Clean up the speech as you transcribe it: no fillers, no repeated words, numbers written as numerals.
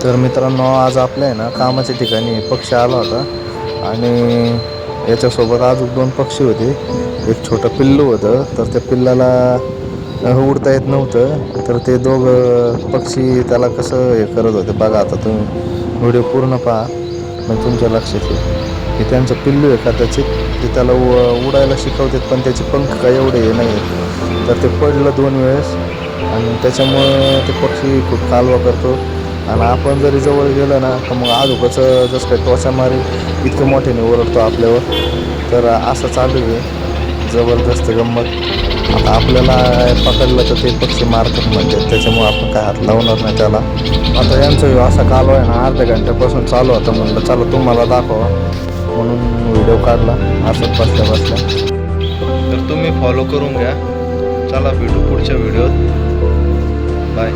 तर मित्रांनो, आज आपल्या आहे ना कामाच्या ठिकाणी पक्षी आला होता आणि याच्यासोबत अजून दोन पक्षी होते. एक छोटं पिल्लू होतं, तर त्या पिल्लाला उडता येत नव्हतं. तर ते पक्षी त्याला कसं हे करत होते बघा. आता तुम्ही व्हिडिओ पूर्ण पहा, मग तुमच्या लक्षात येईल. हे त्यांचं पिल्लू आहे कदाचित, ते त्याला उडायला शिकवतात, पण त्याचे पंख काय एवढे हे नाही आहेत. तर ते पडलं 2 वेळेस आणि त्याच्यामुळं ते पक्षी खूप कालवा करतो. आणि आपण जरी जवळ गेलं ना, तर मग आजोबाचं जसं काही टोचा मारी इतकं मोठ्याने ओरडतो आपल्यावर. तर असं चालू आहे जबरदस्त गंमत. आता आपल्याला पकडलं तर ते पक्षी मारतात म्हणतात, त्याच्यामुळे आपण काय हात लावणार नाही त्याला. आता यांचं असा कालवा आहे ना, अर्ध्या घंट्यापासून चालू होता. म्हणलं चला तुम्हाला दाखवा म्हणून व्हिडिओ काढला असंच बसल्या बसल्या. तर तुम्ही फॉलो करून घ्या. चला भेटू पुढच्या व्हिडिओत. बाय.